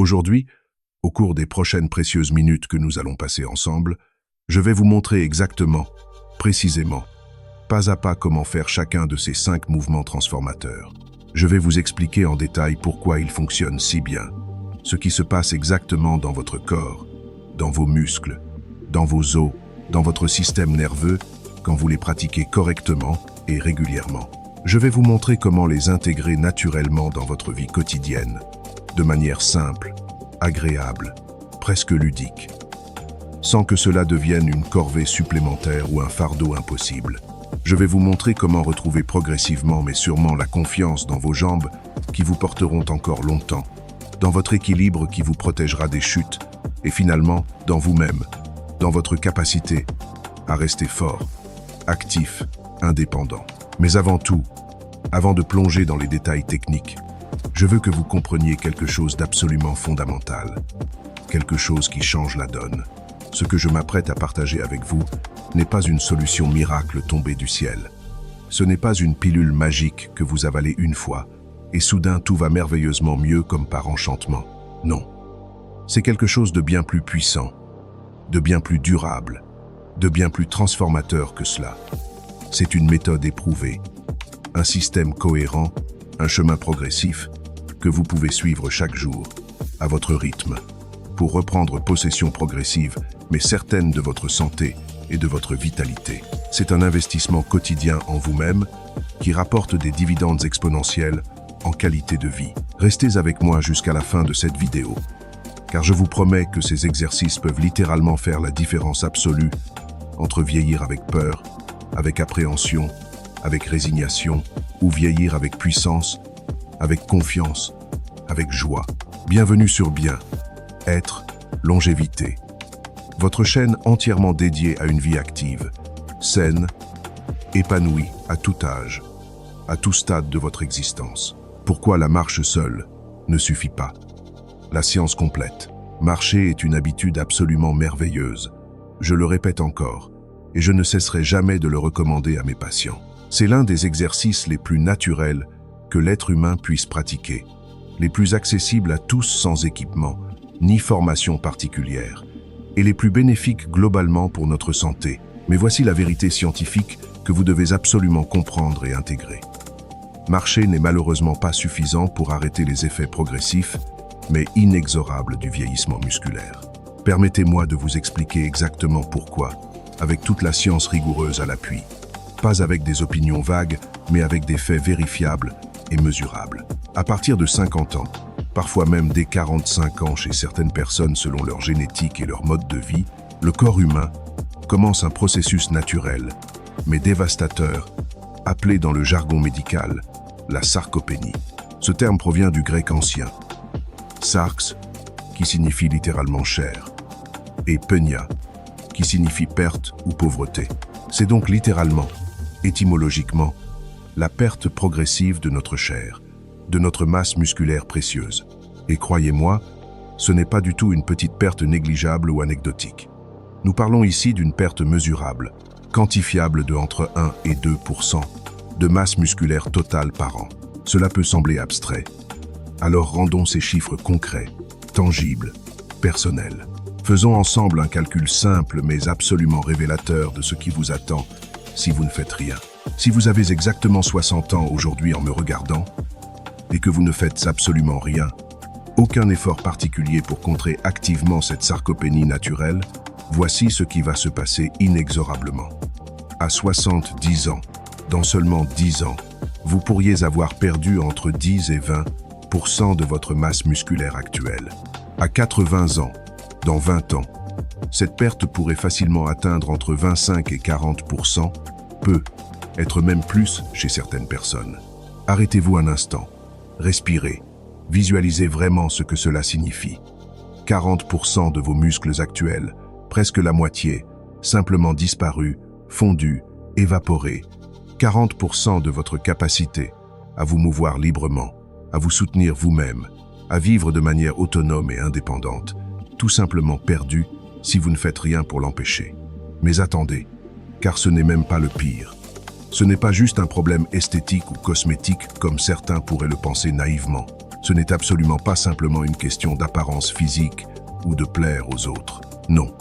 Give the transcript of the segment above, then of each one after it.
Aujourd'hui, au cours des prochaines précieuses minutes que nous allons passer ensemble, je vais vous montrer exactement, précisément, pas à pas comment faire chacun de ces 5 mouvements transformateurs. Je vais vous expliquer en détail pourquoi ils fonctionnent si bien, ce qui se passe exactement dans votre corps, dans vos muscles, dans vos os, dans votre système nerveux, quand vous les pratiquez correctement et régulièrement. Je vais vous montrer comment les intégrer naturellement dans votre vie quotidienne, de manière simple, agréable, presque ludique, sans que cela devienne une corvée supplémentaire ou un fardeau impossible. Je vais vous montrer comment retrouver progressivement mais sûrement la confiance dans vos jambes qui vous porteront encore longtemps, dans votre équilibre qui vous protégera des chutes et finalement dans vous-même, dans votre capacité à rester fort, actif, indépendant. Mais avant tout, avant de plonger dans les détails techniques, je veux que vous compreniez quelque chose d'absolument fondamental, quelque chose qui change la donne. Ce que je m'apprête à partager avec vous n'est pas une solution miracle tombée du ciel. Ce n'est pas une pilule magique que vous avalez une fois et soudain tout va merveilleusement mieux comme par enchantement. Non. C'est quelque chose de bien plus puissant, de bien plus durable, de bien plus transformateur que cela. C'est une méthode éprouvée, un système cohérent, un chemin progressif que vous pouvez suivre chaque jour, à votre rythme, pour reprendre possession progressive, mais certaine de votre santé et de votre vitalité. C'est un investissement quotidien en vous-même qui rapporte des dividendes exponentiels en qualité de vie. Restez avec moi jusqu'à la fin de cette vidéo, car je vous promets que ces exercices peuvent littéralement faire la différence absolue entre vieillir avec peur, avec appréhension, avec résignation, ou vieillir avec puissance, avec confiance, avec joie. Bienvenue sur Bien, Être, Longévité. Votre chaîne entièrement dédiée à une vie active, saine, épanouie à tout âge, à tout stade de votre existence. Pourquoi la marche seule ne suffit pas? La science complète. Marcher est une habitude absolument merveilleuse. Je le répète encore, et je ne cesserai jamais de le recommander à mes patients. C'est l'un des exercices les plus naturels que l'être humain puisse pratiquer, les plus accessibles à tous sans équipement, ni formation particulière, et les plus bénéfiques globalement pour notre santé. Mais voici la vérité scientifique que vous devez absolument comprendre et intégrer. Marcher n'est malheureusement pas suffisant pour arrêter les effets progressifs, mais inexorables du vieillissement musculaire. Permettez-moi de vous expliquer exactement pourquoi, avec toute la science rigoureuse à l'appui. Pas avec des opinions vagues, mais avec des faits vérifiables et mesurables. À partir de 50 ans, parfois même dès 45 ans chez certaines personnes selon leur génétique et leur mode de vie, le corps humain commence un processus naturel, mais dévastateur, appelé dans le jargon médical la sarcopénie. Ce terme provient du grec ancien, sarx, qui signifie littéralement chair, et penia, qui signifie perte ou pauvreté. C'est donc littéralement, étymologiquement, la perte progressive de notre chair, de notre masse musculaire précieuse. Et croyez-moi, ce n'est pas du tout une petite perte négligeable ou anecdotique. Nous parlons ici d'une perte mesurable, quantifiable de entre 1 et 2% de masse musculaire totale par an. Cela peut sembler abstrait. Alors rendons ces chiffres concrets, tangibles, personnels. Faisons ensemble un calcul simple mais absolument révélateur de ce qui vous attend si vous ne faites rien. Si vous avez exactement 60 ans aujourd'hui en me regardant et que vous ne faites absolument rien, aucun effort particulier pour contrer activement cette sarcopénie naturelle, voici ce qui va se passer inexorablement. À 70 ans, dans seulement 10 ans, vous pourriez avoir perdu entre 10 et 20% de votre masse musculaire actuelle. À 80 ans, dans 20 ans, cette perte pourrait facilement atteindre entre 25 et 40%, peut être même plus chez certaines personnes. Arrêtez-vous un instant, respirez, visualisez vraiment ce que cela signifie. 40% de vos muscles actuels, presque la moitié, simplement disparus, fondus, évaporés. 40% de votre capacité à vous mouvoir librement, à vous soutenir vous-même, à vivre de manière autonome et indépendante, tout simplement perdu si vous ne faites rien pour l'empêcher. Mais attendez, car ce n'est même pas le pire. Ce n'est pas juste un problème esthétique ou cosmétique comme certains pourraient le penser naïvement. Ce n'est absolument pas simplement une question d'apparence physique ou de plaire aux autres. Non,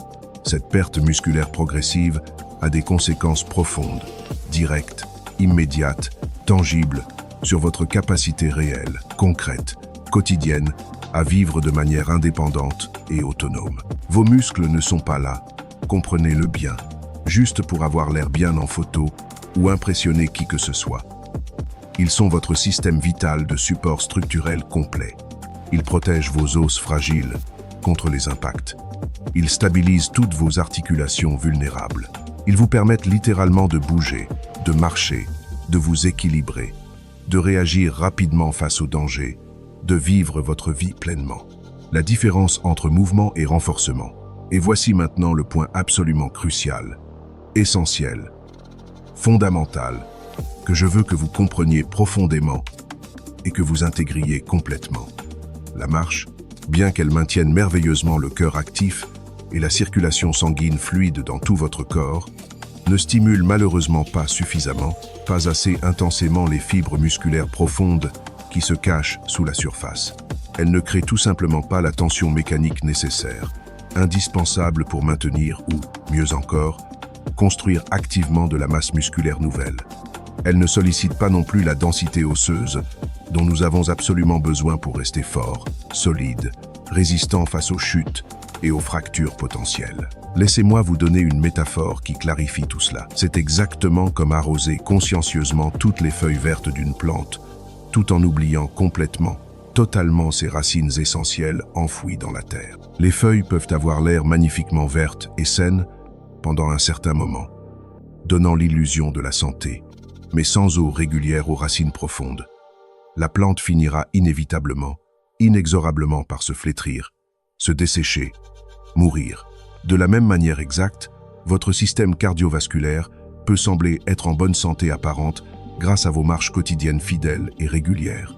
cette perte musculaire progressive a des conséquences profondes, directes, immédiates, tangibles, sur votre capacité réelle, concrète, quotidienne, à vivre de manière indépendante et autonome. Vos muscles ne sont pas là, comprenez-le bien, juste pour avoir l'air bien en photo ou impressionner qui que ce soit. Ils sont votre système vital de support structurel complet. Ils protègent vos os fragiles contre les impacts. Ils stabilisent toutes vos articulations vulnérables. Ils vous permettent littéralement de bouger, de marcher, de vous équilibrer, de réagir rapidement face aux dangers, de vivre votre vie pleinement. La différence entre mouvement et renforcement. Et voici maintenant le point absolument crucial, essentiel, fondamental, que je veux que vous compreniez profondément et que vous intégriez complètement. La marche, bien qu'elle maintienne merveilleusement le cœur actif et la circulation sanguine fluide dans tout votre corps, ne stimule malheureusement pas suffisamment, pas assez intensément les fibres musculaires profondes qui se cachent sous la surface. Elle ne crée tout simplement pas la tension mécanique nécessaire, indispensable pour maintenir ou, mieux encore, construire activement de la masse musculaire nouvelle. Elle ne sollicite pas non plus la densité osseuse dont nous avons absolument besoin pour rester forts, solides, résistants face aux chutes et aux fractures potentielles. Laissez-moi vous donner une métaphore qui clarifie tout cela. C'est exactement comme arroser consciencieusement toutes les feuilles vertes d'une plante, tout en oubliant complètement, totalement ses racines essentielles enfouies dans la terre. Les feuilles peuvent avoir l'air magnifiquement vertes et saines pendant un certain moment, donnant l'illusion de la santé, mais sans eau régulière aux racines profondes. La plante finira inévitablement, inexorablement par se flétrir, se dessécher, mourir. De la même manière exacte, votre système cardiovasculaire peut sembler être en bonne santé apparente grâce à vos marches quotidiennes fidèles et régulières.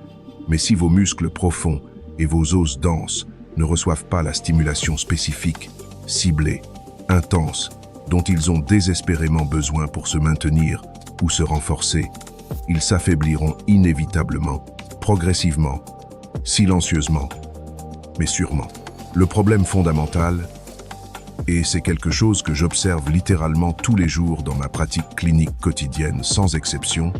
Mais si vos muscles profonds et vos os denses ne reçoivent pas la stimulation spécifique, ciblée, intense, dont ils ont désespérément besoin pour se maintenir ou se renforcer, ils s'affaibliront inévitablement, progressivement, silencieusement, mais sûrement. Le problème fondamental, et c'est quelque chose que j'observe littéralement tous les jours dans ma pratique clinique quotidienne sans exception,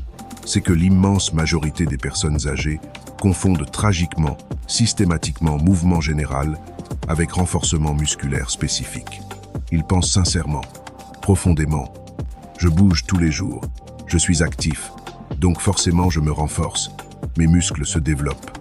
c'est que l'immense majorité des personnes âgées confondent tragiquement, systématiquement mouvement général avec renforcement musculaire spécifique. Ils pensent sincèrement, profondément, je bouge tous les jours, je suis actif, donc forcément je me renforce, mes muscles se développent.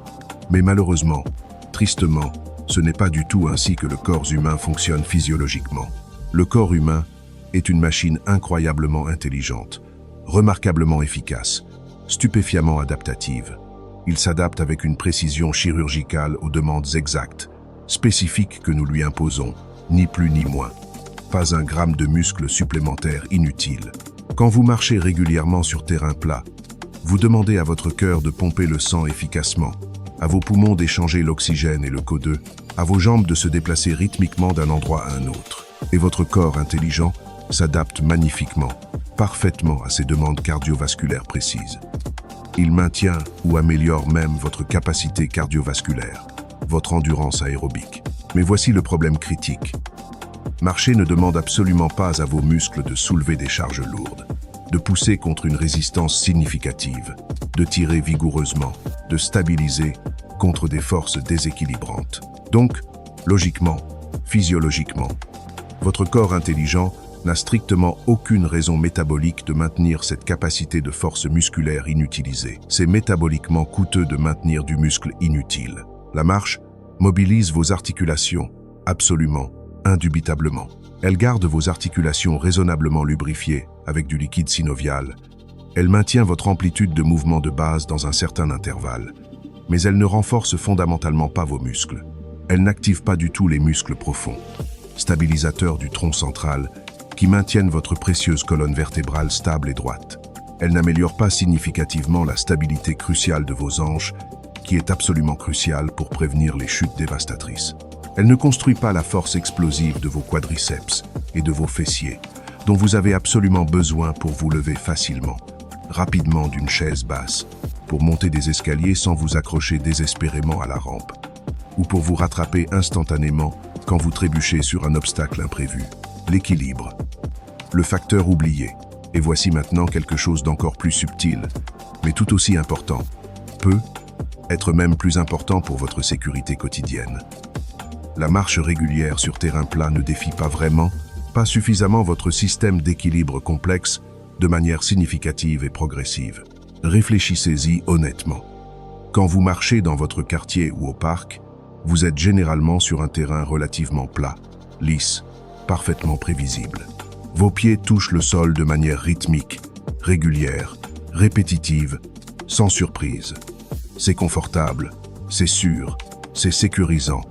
Mais malheureusement, tristement, ce n'est pas du tout ainsi que le corps humain fonctionne physiologiquement. Le corps humain est une machine incroyablement intelligente, remarquablement efficace, stupéfiamment adaptative. Il s'adapte avec une précision chirurgicale aux demandes exactes, spécifiques que nous lui imposons, ni plus ni moins. Pas un gramme de muscle supplémentaire inutile. Quand vous marchez régulièrement sur terrain plat, vous demandez à votre cœur de pomper le sang efficacement, à vos poumons d'échanger l'oxygène et le CO2, à vos jambes de se déplacer rythmiquement d'un endroit à un autre. Et votre corps intelligent s'adapte magnifiquement, parfaitement à ces demandes cardiovasculaires précises. Il maintient ou améliore même votre capacité cardiovasculaire, votre endurance aérobique. Mais voici le problème critique. Marcher ne demande absolument pas à vos muscles de soulever des charges lourdes, de pousser contre une résistance significative, de tirer vigoureusement, de stabiliser contre des forces déséquilibrantes. Donc, logiquement, physiologiquement, votre corps intelligent n'a strictement aucune raison métabolique de maintenir cette capacité de force musculaire inutilisée. C'est métaboliquement coûteux de maintenir du muscle inutile. La marche mobilise vos articulations, absolument, indubitablement. Elle garde vos articulations raisonnablement lubrifiées avec du liquide synovial. Elle maintient votre amplitude de mouvement de base dans un certain intervalle. Mais elle ne renforce fondamentalement pas vos muscles. Elle n'active pas du tout les muscles profonds, stabilisateurs du tronc central, qui maintiennent votre précieuse colonne vertébrale stable et droite. Elle n'améliore pas significativement la stabilité cruciale de vos hanches, qui est absolument cruciale pour prévenir les chutes dévastatrices. Elle ne construit pas la force explosive de vos quadriceps et de vos fessiers, dont vous avez absolument besoin pour vous lever facilement, rapidement d'une chaise basse, pour monter des escaliers sans vous accrocher désespérément à la rampe, ou pour vous rattraper instantanément quand vous trébuchez sur un obstacle imprévu. L'équilibre. Le facteur oublié. Et voici maintenant quelque chose d'encore plus subtil, mais tout aussi important. Peut être même plus important pour votre sécurité quotidienne. La marche régulière sur terrain plat ne défie pas suffisamment votre système d'équilibre complexe de manière significative et progressive. Réfléchissez-y honnêtement. Quand vous marchez dans votre quartier ou au parc, vous êtes généralement sur un terrain relativement plat, lisse, parfaitement prévisible. Vos pieds touchent le sol de manière rythmique, régulière, répétitive, sans surprise. C'est confortable, c'est sûr, c'est sécurisant,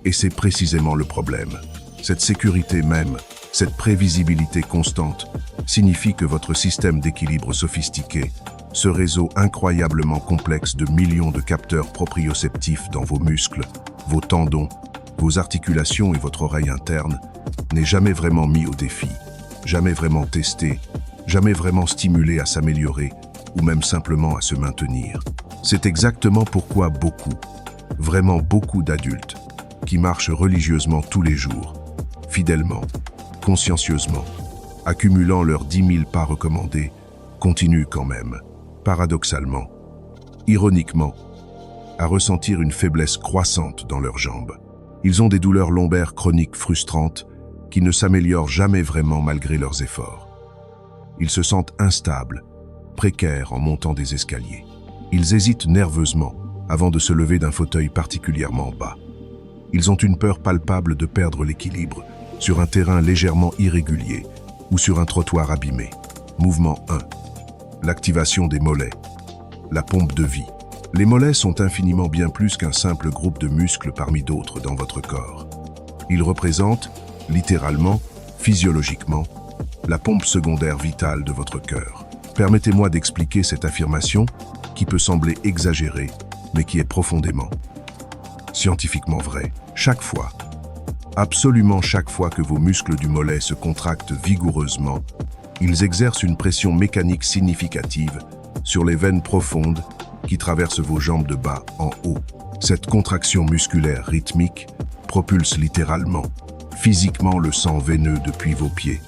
et c'est précisément le problème. Cette sécurité même, cette prévisibilité constante, signifie que votre système d'équilibre sophistiqué, ce réseau incroyablement complexe de millions de capteurs proprioceptifs dans vos muscles, vos tendons, vos articulations et votre oreille interne, n'est jamais vraiment mis au défi, jamais vraiment testé, jamais vraiment stimulé à s'améliorer ou même simplement à se maintenir. C'est exactement pourquoi vraiment beaucoup d'adultes, qui marchent religieusement tous les jours, fidèlement, consciencieusement, accumulant leurs 10 000 pas recommandés, continuent quand même, paradoxalement, ironiquement, à ressentir une faiblesse croissante dans leurs jambes. Ils ont des douleurs lombaires chroniques frustrantes qui ne s'améliorent jamais vraiment malgré leurs efforts. Ils se sentent instables, précaires en montant des escaliers. Ils hésitent nerveusement avant de se lever d'un fauteuil particulièrement bas. Ils ont une peur palpable de perdre l'équilibre sur un terrain légèrement irrégulier ou sur un trottoir abîmé. Mouvement 1. L'activation des mollets. La pompe de vie. Les mollets sont infiniment bien plus qu'un simple groupe de muscles parmi d'autres dans votre corps. Ils représentent, littéralement, physiologiquement, la pompe secondaire vitale de votre cœur. Permettez-moi d'expliquer cette affirmation qui peut sembler exagérée, mais qui est profondément, scientifiquement vraie. Chaque fois, absolument chaque fois que vos muscles du mollet se contractent vigoureusement, ils exercent une pression mécanique significative sur les veines profondes qui traversent vos jambes de bas en haut. Cette contraction musculaire rythmique propulse littéralement, physiquement le sang veineux depuis vos pieds,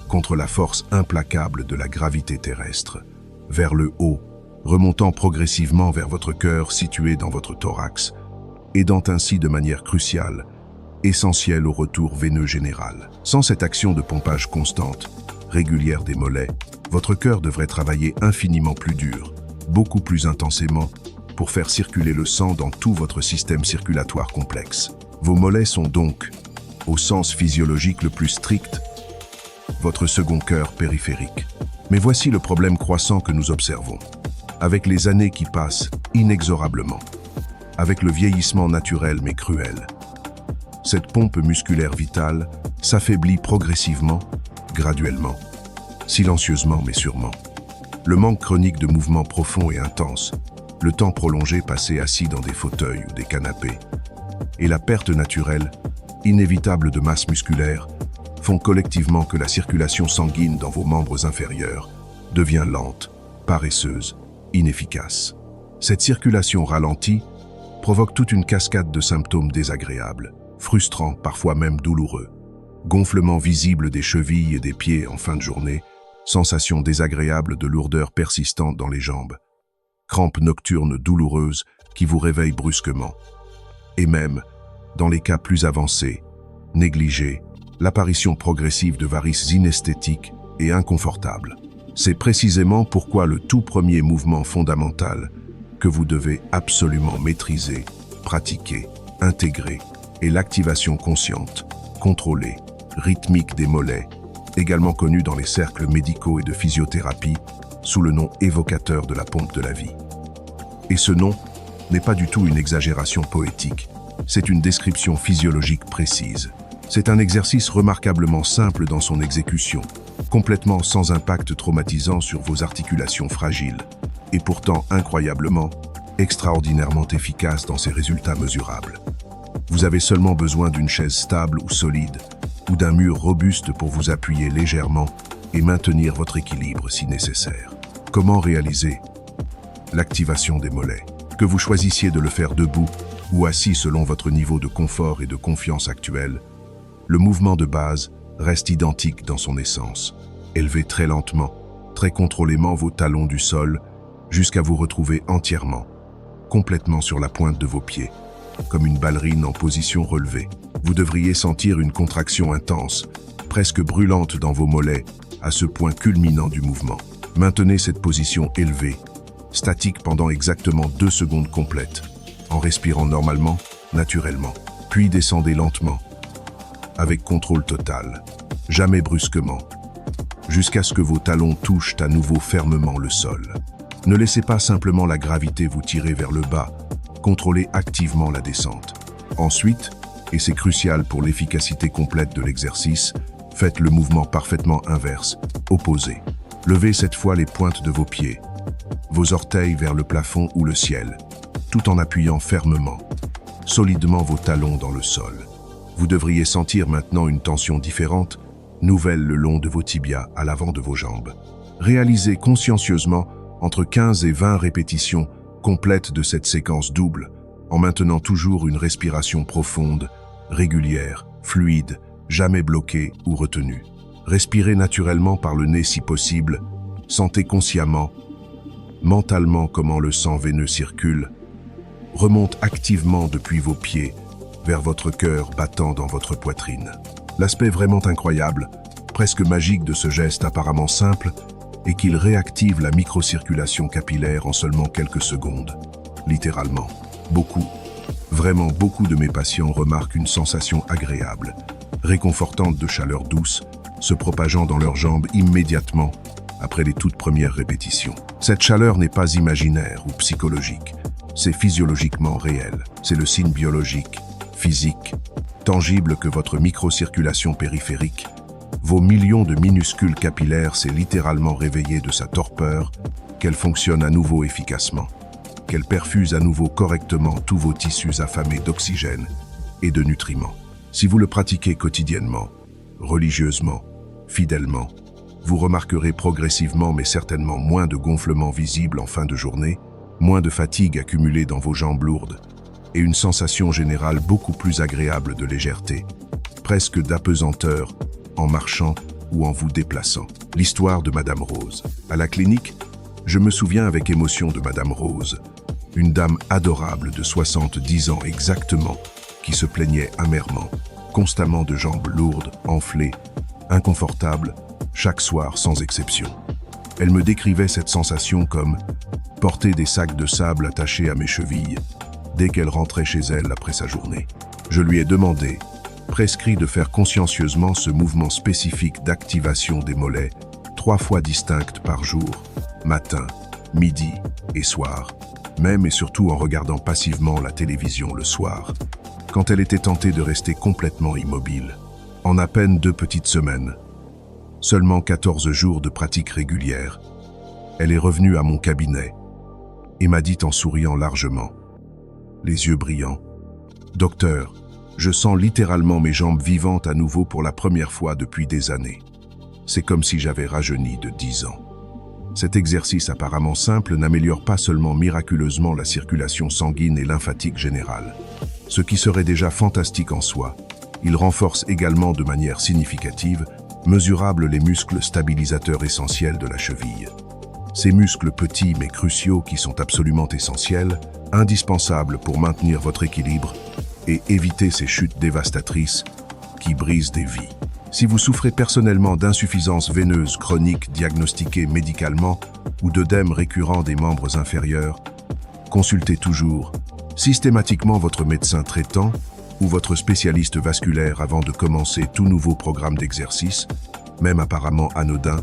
contre la force implacable de la gravité terrestre, vers le haut, remontant progressivement vers votre cœur situé dans votre thorax, aidant ainsi de manière cruciale, essentielle au retour veineux général. Sans cette action de pompage constante, régulière des mollets, votre cœur devrait travailler infiniment plus dur, beaucoup plus intensément, pour faire circuler le sang dans tout votre système circulatoire complexe. Vos mollets sont donc, au sens physiologique le plus strict, votre second cœur périphérique. Mais voici le problème croissant que nous observons. Avec les années qui passent, inexorablement, avec le vieillissement naturel mais cruel, cette pompe musculaire vitale s'affaiblit progressivement, graduellement, silencieusement mais sûrement. Le manque chronique de mouvements profonds et intenses, le temps prolongé passé assis dans des fauteuils ou des canapés, et la perte naturelle, inévitable de masse musculaire, font collectivement que la circulation sanguine dans vos membres inférieurs devient lente, paresseuse, inefficace. Cette circulation ralentie provoque toute une cascade de symptômes désagréables, frustrants, parfois même douloureux. Gonflement visible des chevilles et des pieds en fin de journée, sensation désagréable de lourdeur persistante dans les jambes, crampes nocturnes douloureuses qui vous réveillent brusquement. Et même, dans les cas plus avancés, négligés, l'apparition progressive de varices inesthétiques et inconfortables. C'est précisément pourquoi le tout premier mouvement fondamental que vous devez absolument maîtriser, pratiquer, intégrer est l'activation consciente, contrôlée, rythmique des mollets, également connue dans les cercles médicaux et de physiothérapie sous le nom évocateur de la pompe de la vie. Et ce nom n'est pas du tout une exagération poétique, c'est une description physiologique précise. C'est un exercice remarquablement simple dans son exécution, complètement sans impact traumatisant sur vos articulations fragiles, et pourtant incroyablement, extraordinairement efficace dans ses résultats mesurables. Vous avez seulement besoin d'une chaise stable ou solide, ou d'un mur robuste pour vous appuyer légèrement et maintenir votre équilibre si nécessaire. Comment réaliser l'activation des mollets. Que vous choisissiez de le faire debout ou assis selon votre niveau de confort et de confiance actuel, le mouvement de base reste identique dans son essence. Élevez très lentement, très contrôlément vos talons du sol jusqu'à vous retrouver entièrement, complètement sur la pointe de vos pieds, comme une ballerine en position relevée. Vous devriez sentir une contraction intense, presque brûlante dans vos mollets, à ce point culminant du mouvement. Maintenez cette position élevée, statique pendant exactement 2 secondes complètes, en respirant normalement, naturellement. Puis descendez lentement, avec contrôle total, jamais brusquement, jusqu'à ce que vos talons touchent à nouveau fermement le sol. Ne laissez pas simplement la gravité vous tirer vers le bas, contrôlez activement la descente. Ensuite, et c'est crucial pour l'efficacité complète de l'exercice, faites le mouvement parfaitement inverse, opposé. Levez cette fois les pointes de vos pieds, vos orteils vers le plafond ou le ciel, tout en appuyant fermement, solidement vos talons dans le sol. Vous devriez sentir maintenant une tension différente, nouvelle le long de vos tibias à l'avant de vos jambes. Réalisez consciencieusement entre 15 et 20 répétitions complètes de cette séquence double, en maintenant toujours une respiration profonde, régulière, fluide, jamais bloquée ou retenue. Respirez naturellement par le nez si possible, sentez consciemment, mentalement comment le sang veineux circule, remonte activement depuis vos pieds vers votre cœur battant dans votre poitrine. L'aspect vraiment incroyable, presque magique de ce geste apparemment simple, est qu'il réactive la microcirculation capillaire en seulement quelques secondes. Littéralement. Beaucoup, vraiment beaucoup de mes patients remarquent une sensation agréable, réconfortante de chaleur douce, se propageant dans leurs jambes immédiatement après les toutes premières répétitions. Cette chaleur n'est pas imaginaire ou psychologique, c'est physiologiquement réel. C'est le signe biologique, physique, tangible que votre microcirculation périphérique, vos millions de minuscules capillaires s'est littéralement réveillée de sa torpeur, qu'elle fonctionne à nouveau efficacement, qu'elle perfuse à nouveau correctement tous vos tissus affamés d'oxygène et de nutriments. Si vous le pratiquez quotidiennement, religieusement, fidèlement, vous remarquerez progressivement mais certainement moins de gonflements visibles en fin de journée, moins de fatigue accumulée dans vos jambes lourdes et une sensation générale beaucoup plus agréable de légèreté, presque d'apesanteur en marchant ou en vous déplaçant. L'histoire de Madame Rose. À la clinique, je me souviens avec émotion de Madame Rose, une dame adorable de 70 ans exactement, qui se plaignait amèrement, constamment de jambes lourdes, enflées, inconfortables, chaque soir sans exception. Elle me décrivait cette sensation comme « porter des sacs de sable attachés à mes chevilles » dès qu'elle rentrait chez elle après sa journée. Je lui ai demandé, prescrit de faire consciencieusement ce mouvement spécifique d'activation des mollets 3 fois distinctes par jour, matin, midi et soir, même et surtout en regardant passivement la télévision le soir, quand elle était tentée de rester complètement immobile. En à peine 2 petites semaines, seulement 14 jours de pratique régulière, elle est revenue à mon cabinet et m'a dit en souriant largement, les yeux brillants, « Docteur, je sens littéralement mes jambes vivantes à nouveau pour la première fois depuis des années. C'est comme si j'avais rajeuni de 10 ans. » Cet exercice apparemment simple n'améliore pas seulement miraculeusement la circulation sanguine et lymphatique générale, ce qui serait déjà fantastique en soi. Il renforce également de manière significative, mesurable les muscles stabilisateurs essentiels de la cheville. Ces muscles petits mais cruciaux qui sont absolument essentiels, indispensables pour maintenir votre équilibre et éviter ces chutes dévastatrices qui brisent des vies. Si vous souffrez personnellement d'insuffisance veineuse chronique diagnostiquée médicalement ou d'œdème récurrent des membres inférieurs, consultez toujours systématiquement votre médecin traitant ou votre spécialiste vasculaire avant de commencer tout nouveau programme d'exercice, même apparemment anodin,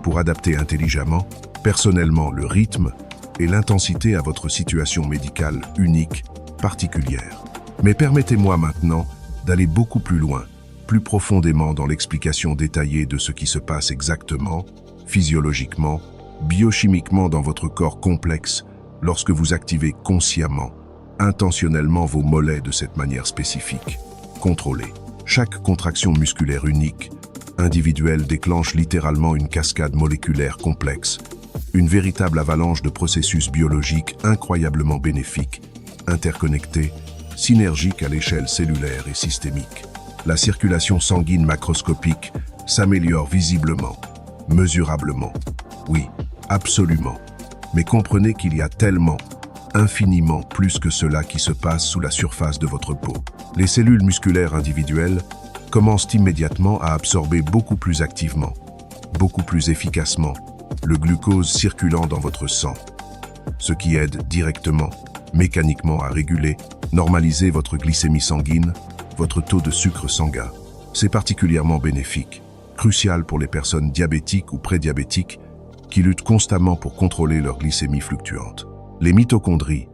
pour adapter intelligemment, personnellement le rythme et l'intensité à votre situation médicale unique, particulière. Mais permettez-moi maintenant d'aller beaucoup plus loin, plus profondément dans l'explication détaillée de ce qui se passe exactement, physiologiquement, biochimiquement dans votre corps complexe lorsque vous activez consciemment, intentionnellement vos mollets de cette manière spécifique. Contrôlée. Chaque contraction musculaire unique, individuelle déclenche littéralement une cascade moléculaire complexe, Une véritable avalanche de processus biologiques incroyablement bénéfiques, interconnectés, synergiques à l'échelle cellulaire et systémique. La circulation sanguine macroscopique s'améliore visiblement, mesurablement. Oui, absolument. Mais comprenez qu'il y a tellement, infiniment plus que cela qui se passe sous la surface de votre peau. Les cellules musculaires individuelles commencent immédiatement à absorber beaucoup plus activement, beaucoup plus efficacement, le glucose circulant dans votre sang, ce qui aide directement, mécaniquement à réguler, normaliser votre glycémie sanguine, votre taux de sucre sanguin. C'est particulièrement bénéfique, crucial pour les personnes diabétiques ou prédiabétiques qui luttent constamment pour contrôler leur glycémie fluctuante. Les mitochondries,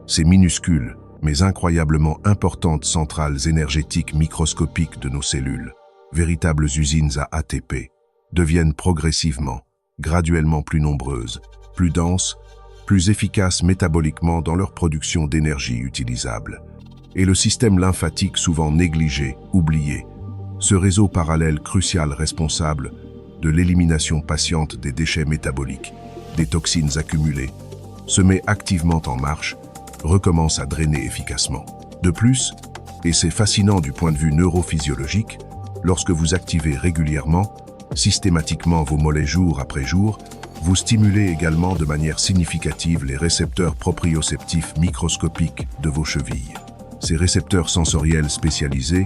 ces minuscules mais incroyablement importantes centrales énergétiques microscopiques de nos cellules, véritables usines à ATP, deviennent progressivement, graduellement plus nombreuses, plus denses, plus efficaces métaboliquement dans leur production d'énergie utilisable. Et le système lymphatique souvent négligé, oublié, ce réseau parallèle crucial responsable de l'élimination patiente des déchets métaboliques, des toxines accumulées, se met activement en marche, recommence à drainer efficacement. De plus, et c'est fascinant du point de vue neurophysiologique, lorsque vous activez régulièrement, systématiquement vos mollets jour après jour, vous stimulez également de manière significative les récepteurs proprioceptifs microscopiques de vos chevilles. Ces récepteurs sensoriels spécialisés,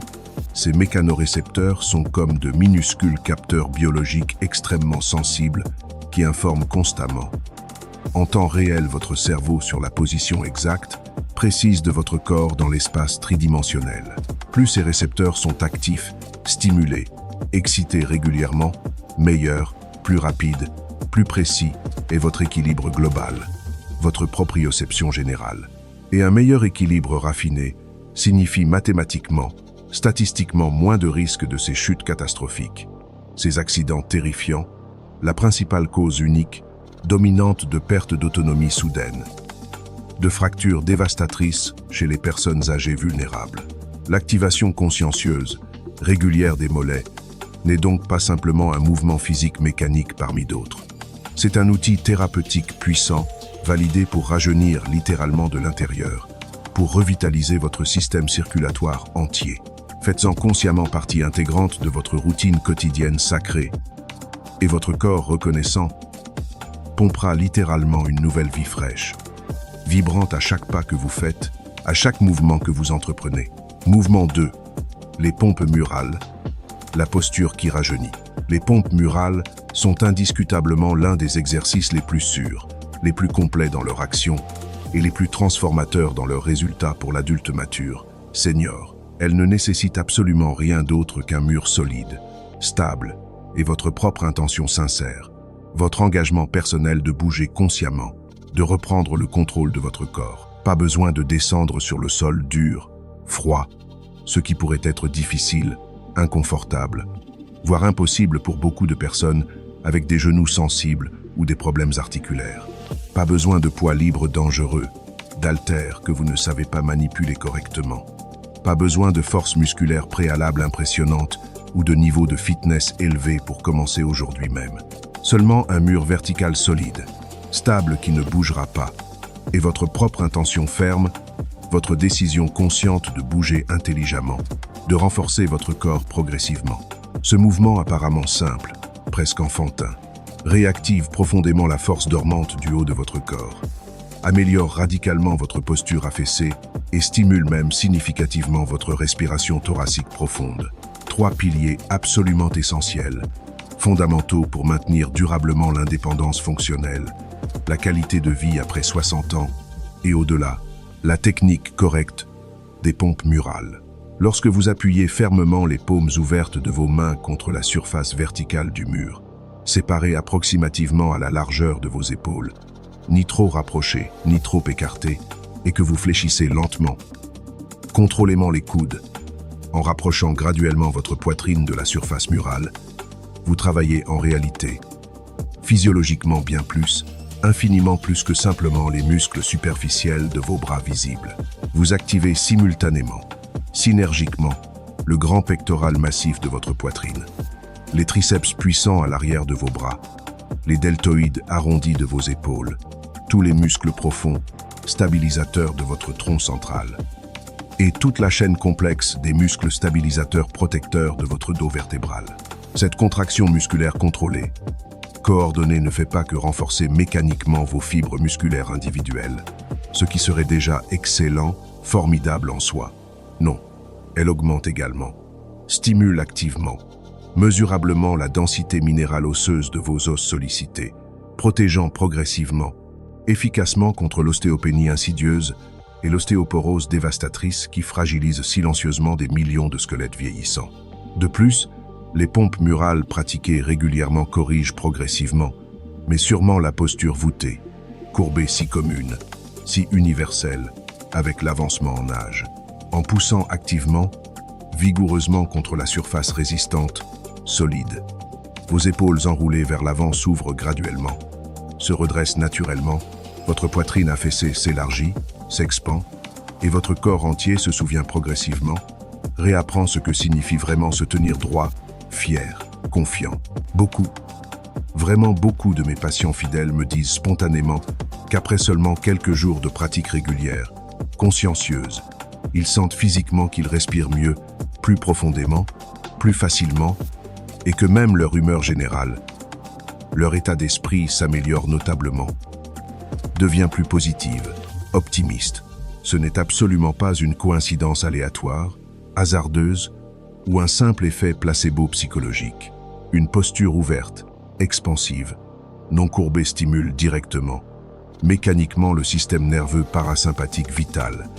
ces mécanorécepteurs sont comme de minuscules capteurs biologiques extrêmement sensibles qui informent constamment, en temps réel, votre cerveau sur la position exacte, précise de votre corps dans l'espace tridimensionnel. Plus ces récepteurs sont actifs, stimulés, excités régulièrement, meilleur, plus rapide, plus précis est votre équilibre global, votre proprioception générale. Et un meilleur équilibre raffiné signifie mathématiquement, statistiquement moins de risques de ces chutes catastrophiques. Ces accidents terrifiants, la principale cause unique, dominante de perte d'autonomie soudaine, de fractures dévastatrices chez les personnes âgées vulnérables. L'activation consciencieuse, régulière des mollets, n'est donc pas simplement un mouvement physique mécanique parmi d'autres. C'est un outil thérapeutique puissant, validé pour rajeunir littéralement de l'intérieur, pour revitaliser votre système circulatoire entier. Faites-en consciemment partie intégrante de votre routine quotidienne sacrée, et votre corps reconnaissant pompera littéralement une nouvelle vie fraîche, vibrante à chaque pas que vous faites, à chaque mouvement que vous entreprenez. Mouvement 2. Les pompes murales, la posture qui rajeunit. Les pompes murales sont indiscutablement l'un des exercices les plus sûrs, les plus complets dans leur action et les plus transformateurs dans leurs résultats pour l'adulte mature, senior. Elles ne nécessitent absolument rien d'autre qu'un mur solide, stable et votre propre intention sincère. Votre engagement personnel de bouger consciemment, de reprendre le contrôle de votre corps. Pas besoin de descendre sur le sol dur, froid, ce qui pourrait être difficile, inconfortable, voire impossible pour beaucoup de personnes avec des genoux sensibles ou des problèmes articulaires. Pas besoin de poids libres dangereux, d'haltères que vous ne savez pas manipuler correctement. Pas besoin de force musculaire préalable impressionnante ou de niveau de fitness élevé pour commencer aujourd'hui même. Seulement un mur vertical solide, stable qui ne bougera pas, et votre propre intention ferme, votre décision consciente de bouger intelligemment, de renforcer votre corps progressivement. Ce mouvement apparemment simple, presque enfantin, réactive profondément la force dormante du haut de votre corps, améliore radicalement votre posture affaissée et stimule même significativement votre respiration thoracique profonde. 3 piliers absolument essentiels, fondamentaux pour maintenir durablement l'indépendance fonctionnelle, la qualité de vie après 60 ans et au-delà, la technique correcte des pompes murales. Lorsque vous appuyez fermement les paumes ouvertes de vos mains contre la surface verticale du mur, séparée approximativement à la largeur de vos épaules, ni trop rapprochée, ni trop écartée, et que vous fléchissez lentement, contrôlément les coudes, en rapprochant graduellement votre poitrine de la surface murale, vous travaillez en réalité, physiologiquement bien plus, infiniment plus que simplement les muscles superficiels de vos bras visibles. Vous activez simultanément, synergiquement, le grand pectoral massif de votre poitrine, les triceps puissants à l'arrière de vos bras, les deltoïdes arrondis de vos épaules, tous les muscles profonds, stabilisateurs de votre tronc central, et toute la chaîne complexe des muscles stabilisateurs protecteurs de votre dos vertébral. Cette contraction musculaire contrôlée, coordonnée ne fait pas que renforcer mécaniquement vos fibres musculaires individuelles, ce qui serait déjà excellent, formidable en soi. Non, elle augmente également, stimule activement, mesurablement la densité minérale osseuse de vos os sollicités, protégeant progressivement, efficacement contre l'ostéopénie insidieuse et l'ostéoporose dévastatrice qui fragilise silencieusement des millions de squelettes vieillissants. De plus, les pompes murales pratiquées régulièrement corrigent progressivement, mais sûrement la posture voûtée, courbée si commune, si universelle, avec l'avancement en âge. En poussant activement, vigoureusement contre la surface résistante, solide, vos épaules enroulées vers l'avant s'ouvrent graduellement, se redressent naturellement, votre poitrine affaissée s'élargit, s'expand, et votre corps entier se souvient progressivement, réapprend ce que signifie vraiment se tenir droit, fier, confiant. Beaucoup, vraiment beaucoup de mes patients fidèles me disent spontanément qu'après seulement quelques jours de pratique régulière, consciencieuse, ils sentent physiquement qu'ils respirent mieux, plus profondément, plus facilement, et que même leur humeur générale, leur état d'esprit s'améliore notablement, devient plus positive, optimiste. Ce n'est absolument pas une coïncidence aléatoire, hasardeuse, ou un simple effet placebo psychologique. Une posture ouverte, expansive, non courbée stimule directement, mécaniquement le système nerveux parasympathique vital.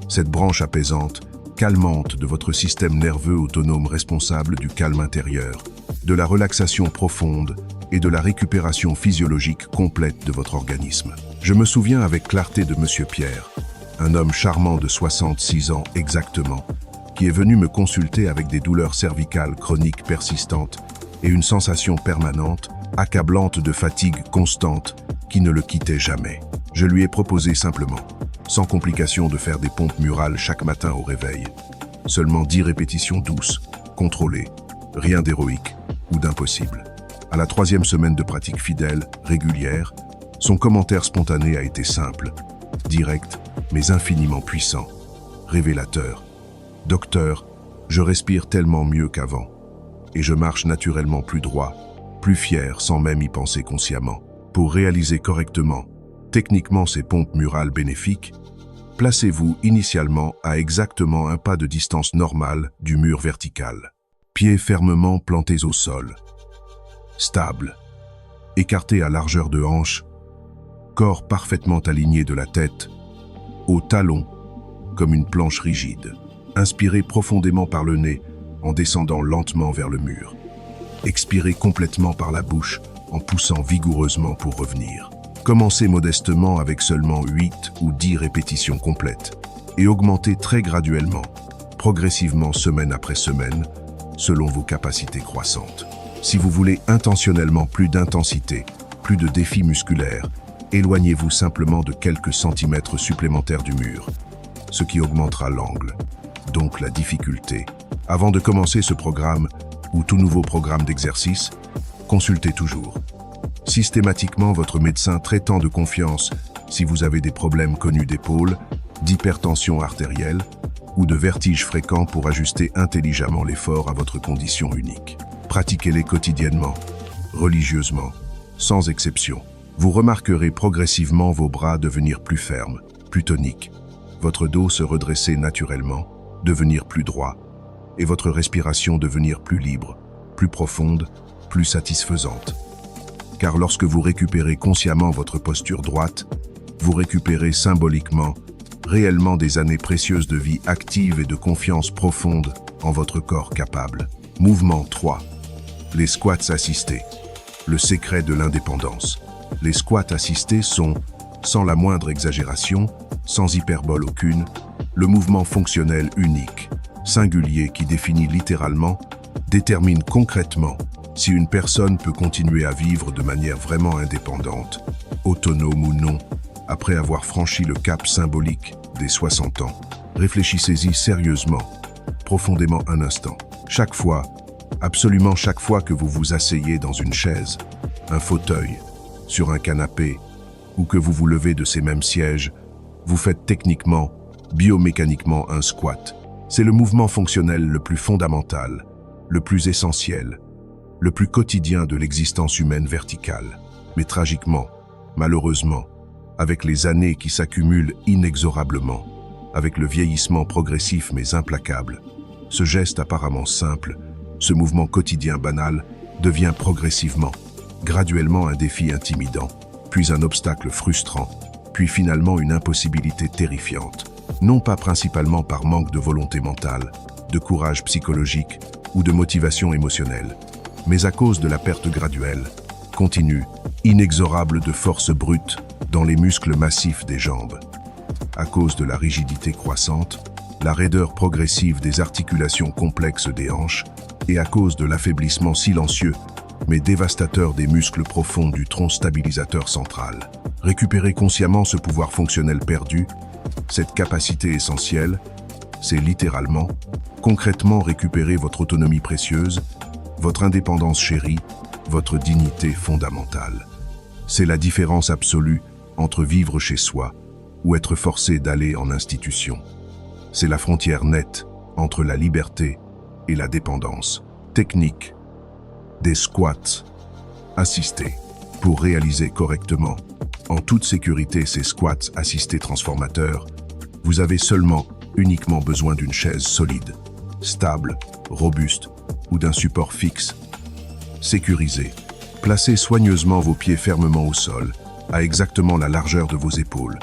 Cette branche apaisante, calmante de votre système nerveux autonome responsable du calme intérieur, de la relaxation profonde et de la récupération physiologique complète de votre organisme. Je me souviens avec clarté de Monsieur Pierre, un homme charmant de 66 ans exactement, qui est venu me consulter avec des douleurs cervicales chroniques persistantes et une sensation permanente, accablante de fatigue constante qui ne le quittait jamais. Je lui ai proposé simplement, sans complication, de faire des pompes murales chaque matin au réveil. Seulement 10 répétitions douces, contrôlées, rien d'héroïque ou d'impossible. À la 3e semaine de pratique fidèle, régulière, son commentaire spontané a été simple, direct, mais infiniment puissant, révélateur. « Docteur, je respire tellement mieux qu'avant, et je marche naturellement plus droit, plus fier sans même y penser consciemment. Pour réaliser correctement, techniquement ces pompes murales bénéfiques, placez-vous initialement à exactement un pas de distance normale du mur vertical. Pieds fermement plantés au sol, stable, écartés à largeur de hanche, corps parfaitement aligné de la tête, au talon, comme une planche rigide. Inspirez profondément par le nez en descendant lentement vers le mur. Expirez complètement par la bouche en poussant vigoureusement pour revenir. Commencez modestement avec seulement 8 ou 10 répétitions complètes et augmentez très graduellement, progressivement semaine après semaine, selon vos capacités croissantes. Si vous voulez intentionnellement plus d'intensité, plus de défis musculaires, éloignez-vous simplement de quelques centimètres supplémentaires du mur, ce qui augmentera l'angle, donc la difficulté. Avant de commencer ce programme ou tout nouveau programme d'exercice, consultez toujours systématiquement votre médecin traitant de confiance si vous avez des problèmes connus d'épaule, d'hypertension artérielle ou de vertiges fréquents pour ajuster intelligemment l'effort à votre condition unique. Pratiquez-les quotidiennement, religieusement, sans exception. Vous remarquerez progressivement vos bras devenir plus fermes, plus toniques, votre dos se redresser naturellement, devenir plus droit, et votre respiration devenir plus libre, plus profonde, plus satisfaisante. Car lorsque vous récupérez consciemment votre posture droite, vous récupérez symboliquement, réellement des années précieuses de vie active et de confiance profonde en votre corps capable. Mouvement 3. Les squats assistés. Le secret de l'indépendance. Les squats assistés sont, sans la moindre exagération, sans hyperbole aucune, le mouvement fonctionnel unique, singulier qui définit littéralement, détermine concrètement si une personne peut continuer à vivre de manière vraiment indépendante, autonome ou non, après avoir franchi le cap symbolique des 60 ans. Réfléchissez-y sérieusement, profondément un instant. Chaque fois, absolument chaque fois que vous vous asseyez dans une chaise, un fauteuil, sur un canapé, ou que vous vous levez de ces mêmes sièges, vous faites techniquement, biomécaniquement un squat. C'est le mouvement fonctionnel le plus fondamental, le plus essentiel, le plus quotidien de l'existence humaine verticale. Mais tragiquement, malheureusement, avec les années qui s'accumulent inexorablement, avec le vieillissement progressif mais implacable, ce geste apparemment simple, ce mouvement quotidien banal, devient progressivement, graduellement un défi intimidant, puis un obstacle frustrant, puis finalement une impossibilité terrifiante. Non pas principalement par manque de volonté mentale, de courage psychologique ou de motivation émotionnelle, mais à cause de la perte graduelle, continue, inexorable de force brute dans les muscles massifs des jambes. À cause de la rigidité croissante, la raideur progressive des articulations complexes des hanches et à cause de l'affaiblissement silencieux mais dévastateur des muscles profonds du tronc stabilisateur central. Récupérer consciemment ce pouvoir fonctionnel perdu, cette capacité essentielle, c'est littéralement, concrètement récupérer votre autonomie précieuse, votre indépendance chérie, votre dignité fondamentale. C'est la différence absolue entre vivre chez soi ou être forcé d'aller en institution. C'est la frontière nette entre la liberté et la dépendance. Technique des squats assistés. Pour réaliser correctement, en toute sécurité ces squats assistés transformateurs, vous avez uniquement besoin d'une chaise solide, stable, robuste ou d'un support fixe. Sécurisé. Placez soigneusement vos pieds fermement au sol, à exactement la largeur de vos épaules,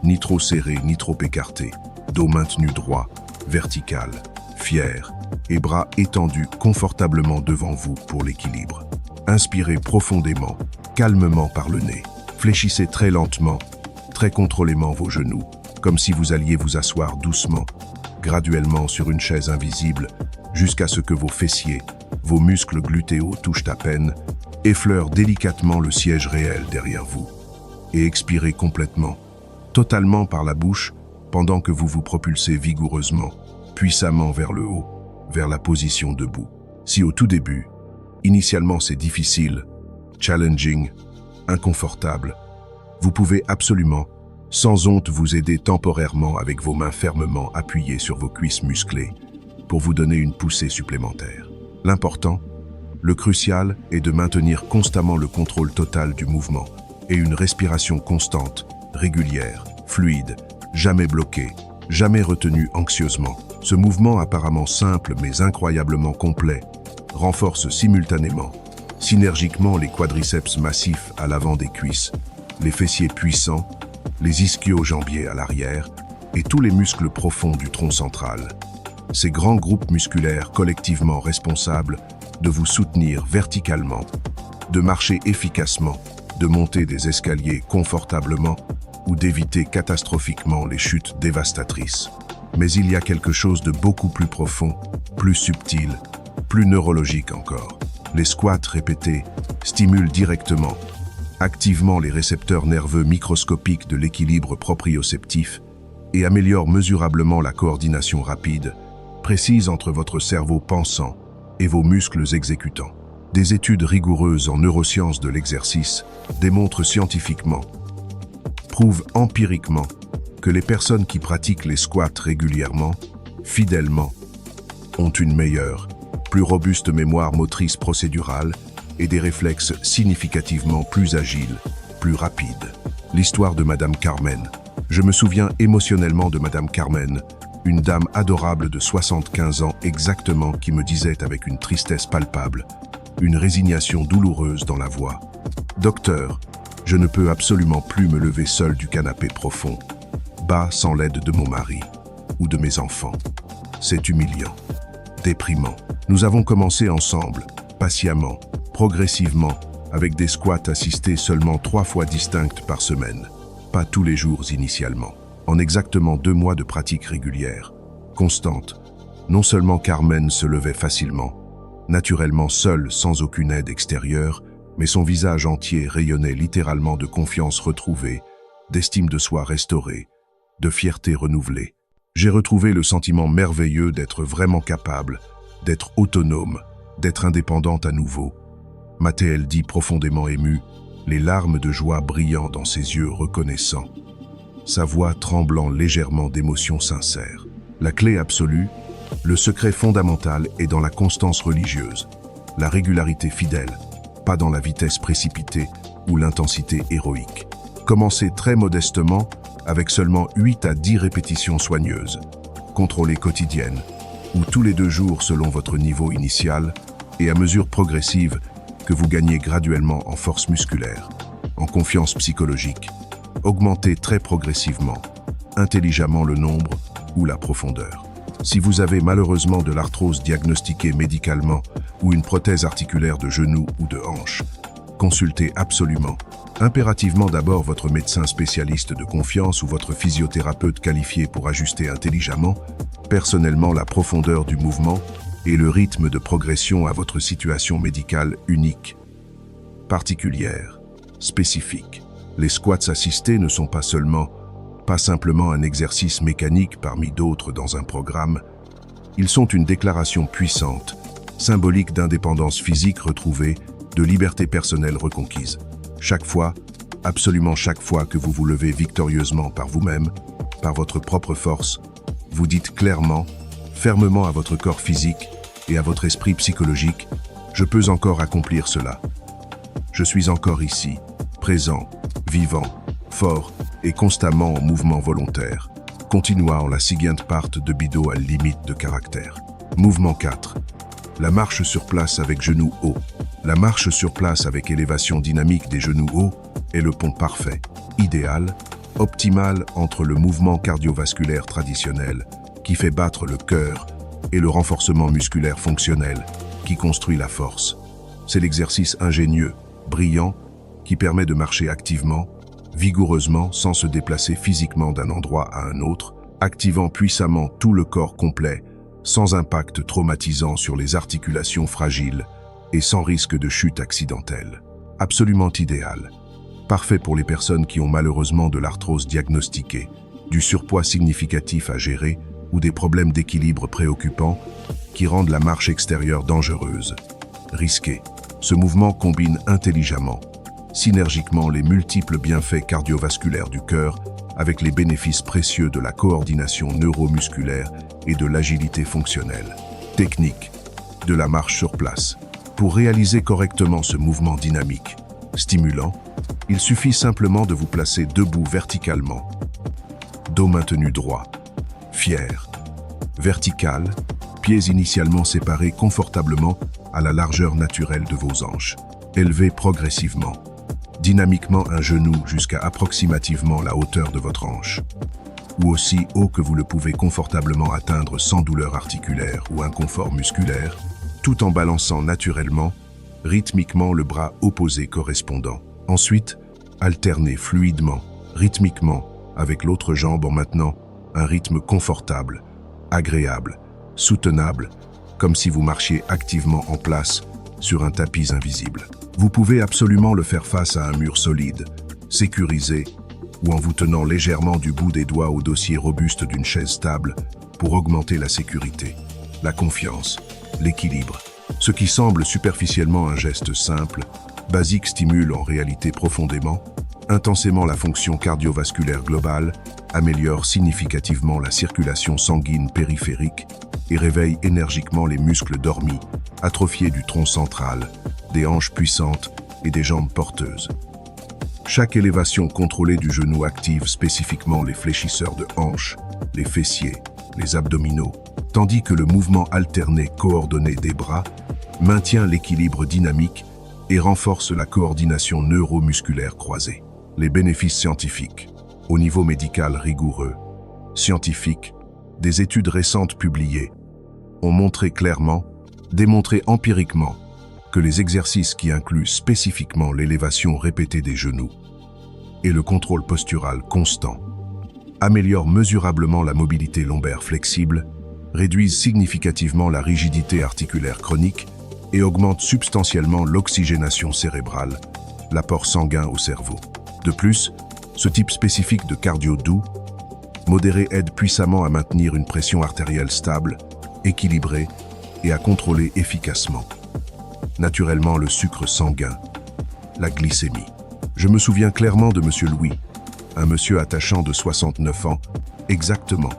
ni trop serrés ni trop écartés, dos maintenu droit, vertical, fier, et bras étendus confortablement devant vous pour l'équilibre. Inspirez profondément, calmement par le nez. Fléchissez très lentement, très contrôlément vos genoux, comme si vous alliez vous asseoir doucement, graduellement sur une chaise invisible, jusqu'à ce que vos fessiers, vos muscles glutéaux touchent à peine, effleurent délicatement le siège réel derrière vous. Et expirez complètement, totalement par la bouche, pendant que vous vous propulsez vigoureusement, puissamment vers le haut, vers la position debout. Si au tout début, initialement c'est difficile, challenging, inconfortable, vous pouvez absolument, sans honte, vous aider temporairement avec vos mains fermement appuyées sur vos cuisses musclées pour vous donner une poussée supplémentaire. L'important, le crucial est de maintenir constamment le contrôle total du mouvement et une respiration constante, régulière, fluide, jamais bloquée, jamais retenue anxieusement. Ce mouvement apparemment simple mais incroyablement complet renforce simultanément, synergiquement les quadriceps massifs à l'avant des cuisses, les fessiers puissants, les ischio-jambiers à l'arrière et tous les muscles profonds du tronc central. Ces grands groupes musculaires collectivement responsables de vous soutenir verticalement, de marcher efficacement, de monter des escaliers confortablement ou d'éviter catastrophiquement les chutes dévastatrices. Mais il y a quelque chose de beaucoup plus profond, plus subtil, plus neurologique encore. Les squats répétés stimulent directement, activement les récepteurs nerveux microscopiques de l'équilibre proprioceptif et améliorent mesurablement la coordination rapide, précise entre votre cerveau pensant et vos muscles exécutants. Des études rigoureuses en neurosciences de l'exercice démontrent scientifiquement, prouvent empiriquement que les personnes qui pratiquent les squats régulièrement, fidèlement, ont une meilleure, plus robuste mémoire motrice procédurale et des réflexes significativement plus agiles, plus rapides. L'histoire de Madame Carmen. Je me souviens émotionnellement de Madame Carmen, une dame adorable de 75 ans exactement qui me disait avec une tristesse palpable, une résignation douloureuse dans la voix. « Docteur, je ne peux absolument plus me lever seul du canapé profond, bas sans l'aide de mon mari ou de mes enfants. C'est humiliant, déprimant. » Nous avons commencé ensemble, patiemment, progressivement, avec des squats assistés seulement 3 fois distinctes par semaine, pas tous les jours initialement. En exactement 2 mois de pratique régulière, constante, non seulement Carmen se levait facilement, naturellement seule sans aucune aide extérieure, mais son visage entier rayonnait littéralement de confiance retrouvée, d'estime de soi restaurée, de fierté renouvelée. J'ai retrouvé le sentiment merveilleux d'être vraiment capable, d'être autonome, d'être indépendante à nouveau. Mathéel dit profondément ému, les larmes de joie brillant dans ses yeux reconnaissants, sa voix tremblant légèrement d'émotion sincère. La clé absolue, le secret fondamental est dans la constance religieuse, la régularité fidèle, pas dans la vitesse précipitée ou l'intensité héroïque. Commencez très modestement avec seulement 8 à 10 répétitions soigneuses, contrôlées quotidiennes, ou tous les 2 jours selon votre niveau initial, et à mesure progressive que vous gagnez graduellement en force musculaire, en confiance psychologique. Augmentez très progressivement, intelligemment le nombre ou la profondeur. Si vous avez malheureusement de l'arthrose diagnostiquée médicalement ou une prothèse articulaire de genou ou de hanche, consultez absolument, impérativement d'abord votre médecin spécialiste de confiance ou votre physiothérapeute qualifié pour ajuster intelligemment, personnellement la profondeur du mouvement et le rythme de progression à votre situation médicale unique, particulière, spécifique. Les squats assistés ne sont pas simplement un exercice mécanique parmi d'autres dans un programme, ils sont une déclaration puissante, symbolique d'indépendance physique retrouvée, de liberté personnelle reconquise. Chaque fois, absolument chaque fois que vous vous levez victorieusement par vous-même, par votre propre force, vous dites clairement, fermement à votre corps physique et à votre esprit psychologique, je peux encore accomplir cela. Je suis encore ici, présent, vivant, fort et constamment en mouvement volontaire. Continuons la seguinte part de Bido à limite de caractère. Mouvement 4. La marche sur place avec genoux hauts. La marche sur place avec élévation dynamique des genoux hauts est le pont parfait, idéal, optimal entre le mouvement cardiovasculaire traditionnel qui fait battre le cœur et le renforcement musculaire fonctionnel qui construit la force. C'est l'exercice ingénieux, brillant, qui permet de marcher activement, vigoureusement sans se déplacer physiquement d'un endroit à un autre, activant puissamment tout le corps complet, sans impact traumatisant sur les articulations fragiles et sans risque de chute accidentelle. Absolument idéal. Parfait pour les personnes qui ont malheureusement de l'arthrose diagnostiquée, du surpoids significatif à gérer ou des problèmes d'équilibre préoccupants qui rendent la marche extérieure dangereuse. Risquée. Ce mouvement combine intelligemment, synergiquement les multiples bienfaits cardiovasculaires du cœur avec les bénéfices précieux de la coordination neuromusculaire et de l'agilité fonctionnelle. Technique de la marche sur place. Pour réaliser correctement ce mouvement dynamique, stimulant, il suffit simplement de vous placer debout verticalement, dos maintenu droit, fier, vertical, pieds initialement séparés confortablement à la largeur naturelle de vos hanches. Élevez progressivement, dynamiquement un genou jusqu'à approximativement la hauteur de votre hanche, ou aussi haut que vous le pouvez confortablement atteindre sans douleur articulaire ou inconfort musculaire, tout en balançant naturellement, rythmiquement le bras opposé correspondant. Ensuite, alternez fluidement, rythmiquement, avec l'autre jambe en maintenant un rythme confortable, agréable, soutenable, comme si vous marchiez activement en place sur un tapis invisible. Vous pouvez absolument le faire face à un mur solide, sécurisé, ou en vous tenant légèrement du bout des doigts au dossier robuste d'une chaise stable pour augmenter la sécurité, la confiance, l'équilibre. Ce qui semble superficiellement un geste simple, basique stimule en réalité profondément, intensément la fonction cardiovasculaire globale, améliore significativement la circulation sanguine périphérique et réveille énergiquement les muscles dormis, atrophiés du tronc central, des hanches puissantes et des jambes porteuses. Chaque élévation contrôlée du genou active spécifiquement les fléchisseurs de hanches, les fessiers, les abdominaux, tandis que le mouvement alterné coordonné des bras maintient l'équilibre dynamique et renforce la coordination neuromusculaire croisée. Les bénéfices scientifiques. Au niveau médical rigoureux, scientifique, des études récentes publiées ont montré clairement, démontré empiriquement, que les exercices qui incluent spécifiquement l'élévation répétée des genoux et le contrôle postural constant améliorent mesurablement la mobilité lombaire flexible, réduisent significativement la rigidité articulaire chronique et augmentent substantiellement l'oxygénation cérébrale, l'apport sanguin au cerveau. De plus, ce type spécifique de cardio doux, modéré aide puissamment à maintenir une pression artérielle stable, équilibrée et à contrôler efficacement naturellement le sucre sanguin, la glycémie. Je me souviens clairement de Monsieur Louis, un monsieur attachant de 69 ans, exactement,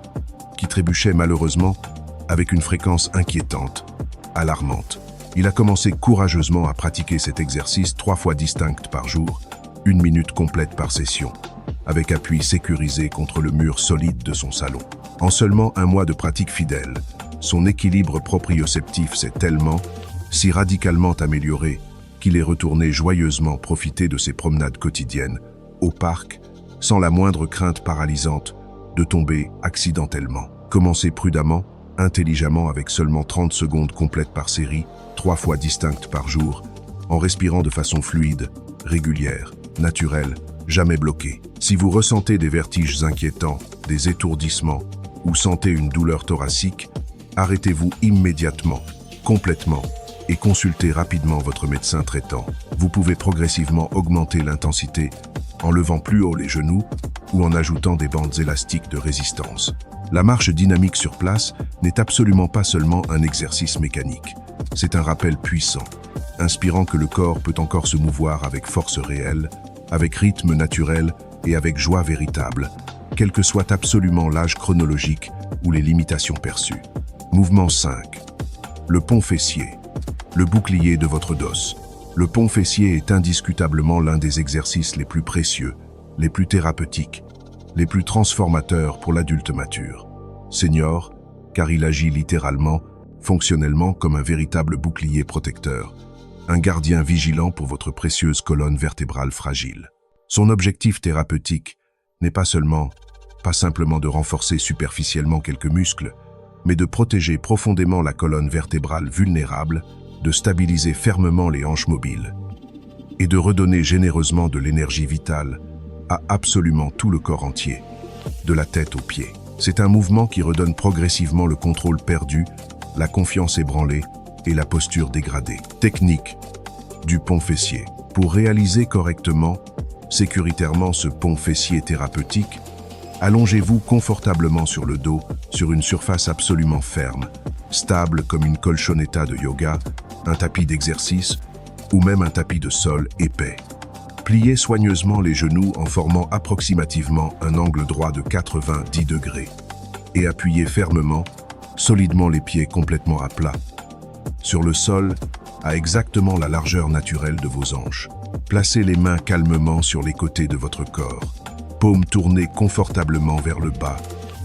qui trébuchait malheureusement avec une fréquence inquiétante, alarmante. Il a commencé courageusement à pratiquer cet exercice 3 fois distinctes par jour, 1 minute complète par session, avec appui sécurisé contre le mur solide de son salon. En seulement 1 mois de pratique fidèle, son équilibre proprioceptif s'est tellement, si radicalement amélioré, qu'il est retourné joyeusement profiter de ses promenades quotidiennes, au parc, sans la moindre crainte paralysante de tomber accidentellement. Commencez prudemment, intelligemment avec seulement 30 secondes complètes par série, 3 fois distinctes par jour, en respirant de façon fluide, régulière, naturelle, jamais bloquée. Si vous ressentez des vertiges inquiétants, des étourdissements ou sentez une douleur thoracique, arrêtez-vous immédiatement, complètement, et consultez rapidement votre médecin traitant. Vous pouvez progressivement augmenter l'intensité en levant plus haut les genoux ou en ajoutant des bandes élastiques de résistance. La marche dynamique sur place n'est absolument pas seulement un exercice mécanique. C'est un rappel puissant, inspirant que le corps peut encore se mouvoir avec force réelle, avec rythme naturel et avec joie véritable, quel que soit absolument l'âge chronologique ou les limitations perçues. Mouvement 5. Le pont fessier. Le bouclier de votre dos. Le pont fessier est indiscutablement l'un des exercices les plus précieux, les plus thérapeutiques, les plus transformateurs pour l'adulte mature. Senior, car il agit littéralement, fonctionnellement comme un véritable bouclier protecteur, un gardien vigilant pour votre précieuse colonne vertébrale fragile. Son objectif thérapeutique n'est pas simplement de renforcer superficiellement quelques muscles, mais de protéger profondément la colonne vertébrale vulnérable, de stabiliser fermement les hanches mobiles et de redonner généreusement de l'énergie vitale à absolument tout le corps entier, de la tête aux pieds. C'est un mouvement qui redonne progressivement le contrôle perdu, la confiance ébranlée et la posture dégradée. Technique du pont fessier. Pour réaliser correctement, sécuritairement ce pont fessier thérapeutique, allongez-vous confortablement sur le dos, sur une surface absolument ferme, stable comme une colchonetta de yoga, un tapis d'exercice ou même un tapis de sol épais. Pliez soigneusement les genoux en formant approximativement un angle droit de 90 degrés et appuyez fermement, solidement les pieds complètement à plat, sur le sol à exactement la largeur naturelle de vos hanches. Placez les mains calmement sur les côtés de votre corps, paumes tournées confortablement vers le bas,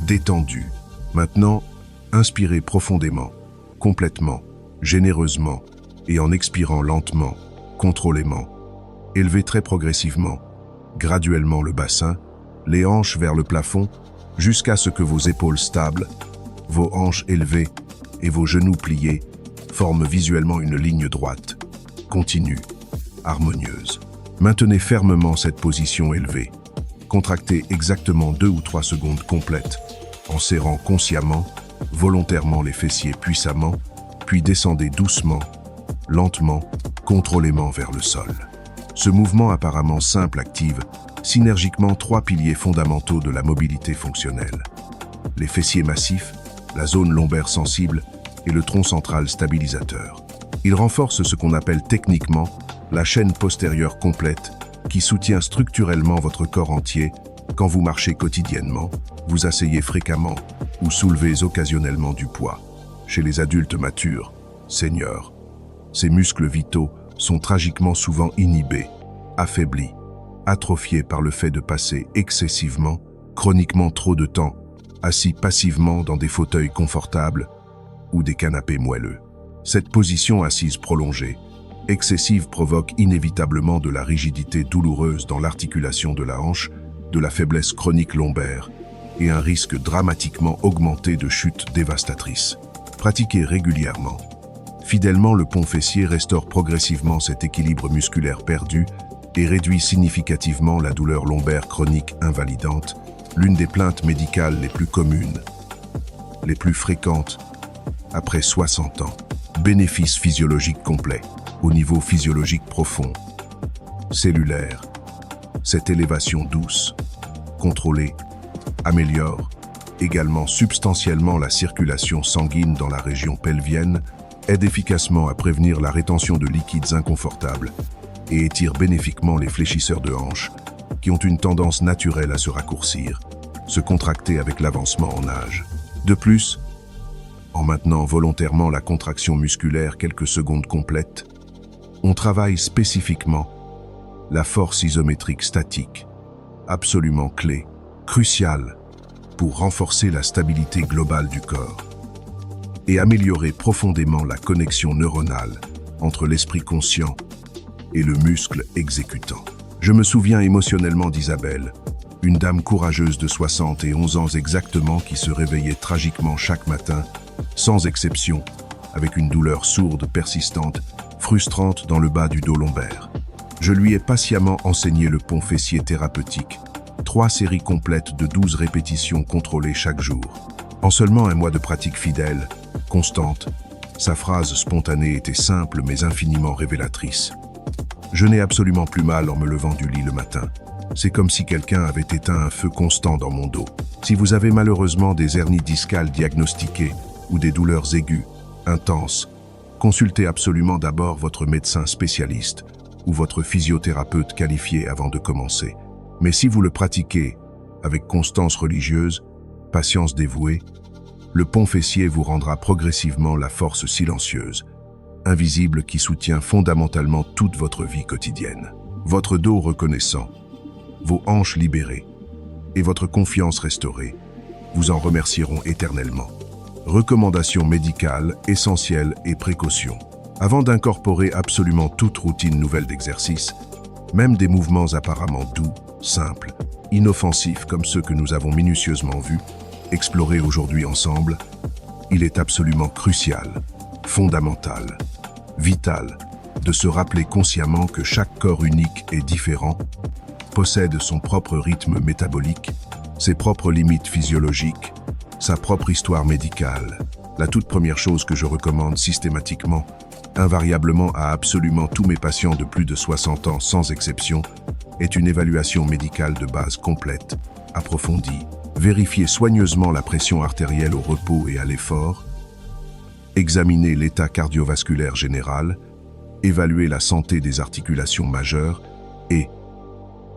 détendues. Maintenant, inspirez profondément, complètement, généreusement et en expirant lentement, contrôlément. Élevez très progressivement, graduellement le bassin, les hanches vers le plafond, jusqu'à ce que vos épaules stables, vos hanches élevées et vos genoux pliés forment visuellement une ligne droite, continue, harmonieuse. Maintenez fermement cette position élevée. Contractez exactement 2 ou 3 secondes complètes, en serrant consciemment, volontairement les fessiers puissamment, puis descendez doucement, lentement, contrôlément vers le sol. Ce mouvement apparemment simple active synergiquement 3 piliers fondamentaux de la mobilité fonctionnelle. Les fessiers massifs, la zone lombaire sensible et le tronc central stabilisateur. Il renforce ce qu'on appelle techniquement la chaîne postérieure complète qui soutient structurellement votre corps entier quand vous marchez quotidiennement, vous asseyez fréquemment ou soulevez occasionnellement du poids. Chez les adultes matures, seniors, ces muscles vitaux sont tragiquement souvent inhibés, affaiblis, atrophiés par le fait de passer excessivement, chroniquement trop de temps, assis passivement dans des fauteuils confortables ou des canapés moelleux. Cette position assise prolongée, excessive provoque inévitablement de la rigidité douloureuse dans l'articulation de la hanche, de la faiblesse chronique lombaire et un risque dramatiquement augmenté de chute dévastatrice. Pratiquez régulièrement. Fidèlement, le pont fessier restaure progressivement cet équilibre musculaire perdu et réduit significativement la douleur lombaire chronique invalidante, l'une des plaintes médicales les plus communes, les plus fréquentes, après 60 ans. Bénéfice physiologique complet, au niveau physiologique profond, cellulaire. Cette élévation douce, contrôlée, améliore également substantiellement la circulation sanguine dans la région pelvienne, aide efficacement à prévenir la rétention de liquides inconfortables et étire bénéfiquement les fléchisseurs de hanches qui ont une tendance naturelle à se raccourcir, se contracter avec l'avancement en âge. De plus, en maintenant volontairement la contraction musculaire quelques secondes complètes, on travaille spécifiquement la force isométrique statique, absolument clé, cruciale pour renforcer la stabilité globale du corps et améliorer profondément la connexion neuronale entre l'esprit conscient et le muscle exécutant. Je me souviens émotionnellement d'Isabelle, une dame courageuse de 71 ans exactement qui se réveillait tragiquement chaque matin, sans exception, avec une douleur sourde, persistante, frustrante dans le bas du dos lombaire. Je lui ai patiemment enseigné le pont fessier thérapeutique, 3 séries complètes de 12 répétitions contrôlées chaque jour. En seulement un mois de pratique fidèle, constante, sa phrase spontanée était simple mais infiniment révélatrice. Je n'ai absolument plus mal en me levant du lit le matin. C'est comme si quelqu'un avait éteint un feu constant dans mon dos. Si vous avez malheureusement des hernies discales diagnostiquées ou des douleurs aiguës, intenses, consultez absolument d'abord votre médecin spécialiste ou votre physiothérapeute qualifié avant de commencer. Mais si vous le pratiquez avec constance religieuse, patience dévouée, le pont fessier vous rendra progressivement la force silencieuse, invisible qui soutient fondamentalement toute votre vie quotidienne. Votre dos reconnaissant, vos hanches libérées et votre confiance restaurée vous en remercieront éternellement. Recommandations médicales, essentielles et précautions. Avant d'incorporer absolument toute routine nouvelle d'exercice, même des mouvements apparemment doux, simples, inoffensifs comme ceux que nous avons minutieusement vus, explorés aujourd'hui ensemble, il est absolument crucial, fondamental, vital de se rappeler consciemment que chaque corps unique est différent, possède son propre rythme métabolique, ses propres limites physiologiques, sa propre histoire médicale. La toute première chose que je recommande systématiquement, invariablement à absolument tous mes patients de plus de 60 ans sans exception, est une évaluation médicale de base complète, approfondie. Vérifiez soigneusement la pression artérielle au repos et à l'effort, examinez l'état cardiovasculaire général, évaluez la santé des articulations majeures et,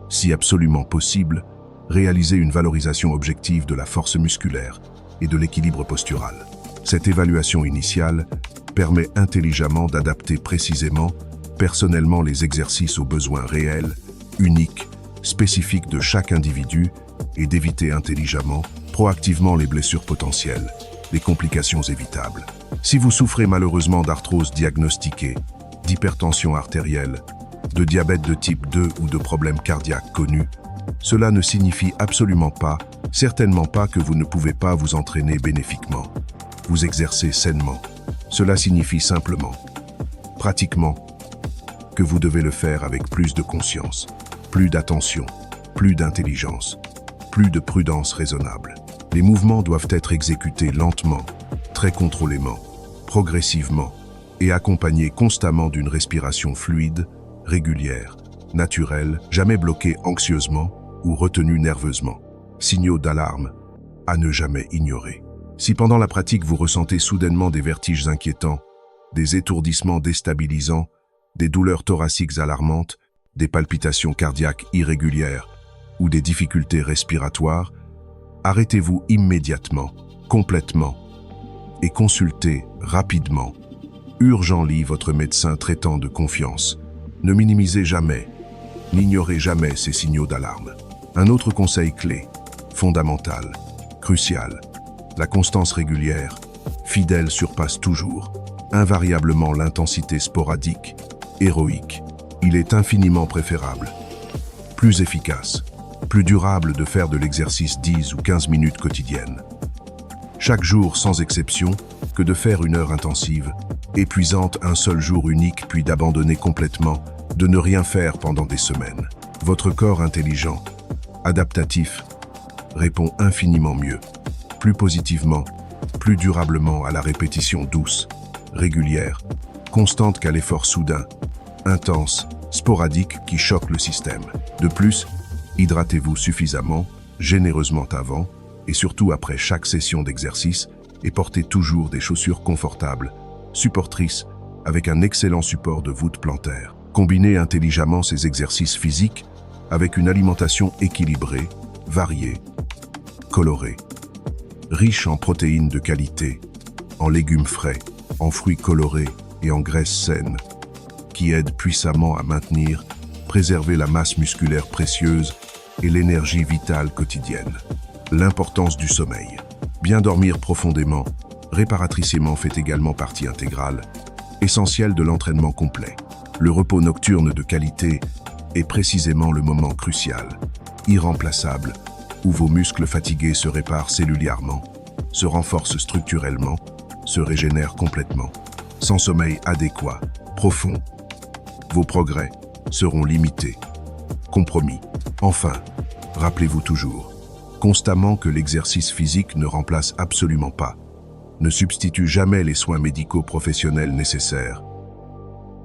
si absolument possible, réalisez une valorisation objective de la force musculaire et de l'équilibre postural. Cette évaluation initiale permet intelligemment d'adapter précisément, personnellement les exercices aux besoins réels, uniques, spécifiques de chaque individu et d'éviter intelligemment, proactivement les blessures potentielles, les complications évitables. Si vous souffrez malheureusement d'arthrose diagnostiquée, d'hypertension artérielle, de diabète de type 2 ou de problèmes cardiaques connus, cela ne signifie absolument pas, certainement pas que vous ne pouvez pas vous entraîner bénéfiquement, vous exercer sainement. Cela signifie simplement, pratiquement, que vous devez le faire avec plus de conscience, plus d'attention, plus d'intelligence, plus de prudence raisonnable. Les mouvements doivent être exécutés lentement, très contrôlément, progressivement et accompagnés constamment d'une respiration fluide, régulière, naturelle, jamais bloquée anxieusement ou retenue nerveusement. Signaux d'alarme à ne jamais ignorer. Si pendant la pratique vous ressentez soudainement des vertiges inquiétants, des étourdissements déstabilisants, des douleurs thoraciques alarmantes, des palpitations cardiaques irrégulières ou des difficultés respiratoires, arrêtez-vous immédiatement, complètement, et consultez rapidement, urgently votre médecin traitant de confiance. Ne minimisez jamais, n'ignorez jamais ces signaux d'alarme. Un autre conseil clé, fondamental, crucial, la constance régulière, fidèle surpasse toujours, invariablement l'intensité sporadique, héroïque. Il est infiniment préférable, plus efficace, plus durable de faire de l'exercice 10 ou 15 minutes quotidiennes, chaque jour sans exception, que de faire une heure intensive, épuisante un seul jour unique puis d'abandonner complètement, de ne rien faire pendant des semaines. Votre corps intelligent, adaptatif, répond infiniment mieux, plus positivement, plus durablement à la répétition douce, régulière, constante qu'à l'effort soudain, intense, sporadique qui choque le système. De plus, hydratez-vous suffisamment, généreusement avant et surtout après chaque session d'exercice et portez toujours des chaussures confortables supportrice, avec un excellent support de voûte plantaire. Combinez intelligemment ces exercices physiques avec une alimentation équilibrée, variée, colorée, riche en protéines de qualité, en légumes frais, en fruits colorés et en graisses saines, qui aident puissamment à maintenir, préserver la masse musculaire précieuse et l'énergie vitale quotidienne. L'importance du sommeil. Bien dormir profondément, réparatrices fait également partie intégrale, essentielle de l'entraînement complet. Le repos nocturne de qualité est précisément le moment crucial, irremplaçable, où vos muscles fatigués se réparent cellulairement, se renforcent structurellement, se régénèrent complètement. Sans sommeil adéquat, profond, vos progrès seront limités, compromis. Enfin, rappelez-vous toujours, constamment que l'exercice physique ne remplace absolument pas, ne substitue jamais les soins médicaux professionnels nécessaires,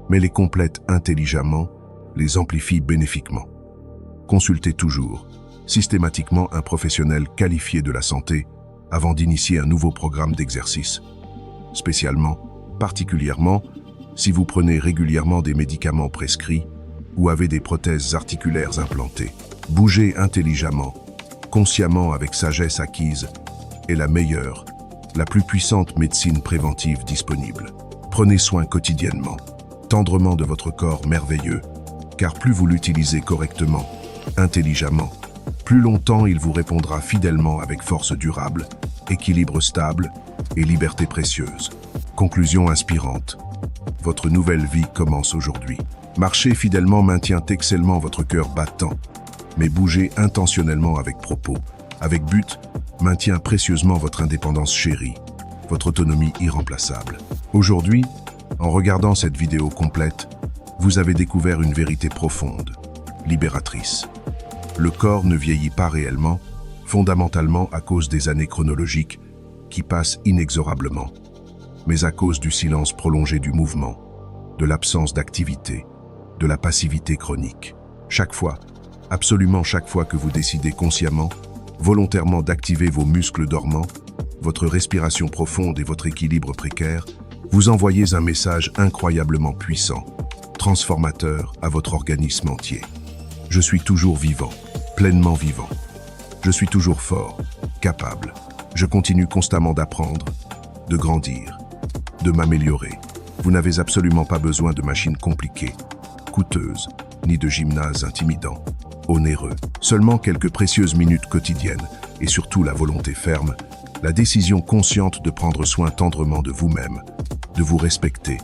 mais les complète intelligemment, les amplifie bénéfiquement. Consultez toujours, systématiquement un professionnel qualifié de la santé avant d'initier un nouveau programme d'exercice. Spécialement, particulièrement, si vous prenez régulièrement des médicaments prescrits ou avez des prothèses articulaires implantées. Bougez intelligemment, consciemment avec sagesse acquise, est la meilleure, la plus puissante médecine préventive disponible. Prenez soin quotidiennement, tendrement de votre corps merveilleux, car plus vous l'utilisez correctement, intelligemment, plus longtemps il vous répondra fidèlement avec force durable, équilibre stable et liberté précieuse. Conclusion inspirante. Votre nouvelle vie commence aujourd'hui. Marcher fidèlement maintient excellemment votre cœur battant, mais bouger intentionnellement avec propos, avec but, maintient précieusement votre indépendance chérie, votre autonomie irremplaçable. Aujourd'hui, en regardant cette vidéo complète, vous avez découvert une vérité profonde, libératrice. Le corps ne vieillit pas réellement, fondamentalement à cause des années chronologiques qui passent inexorablement, mais à cause du silence prolongé du mouvement, de l'absence d'activité, de la passivité chronique. Chaque fois, absolument chaque fois que vous décidez consciemment, volontairement d'activer vos muscles dormants, votre respiration profonde et votre équilibre précaire, vous envoyez un message incroyablement puissant, transformateur à votre organisme entier. Je suis toujours vivant, pleinement vivant. Je suis toujours fort, capable. Je continue constamment d'apprendre, de grandir, de m'améliorer. Vous n'avez absolument pas besoin de machines compliquées, coûteuses, ni de gymnases intimidants, onéreux. Seulement quelques précieuses minutes quotidiennes et surtout la volonté ferme, la décision consciente de prendre soin tendrement de vous-même, de vous respecter,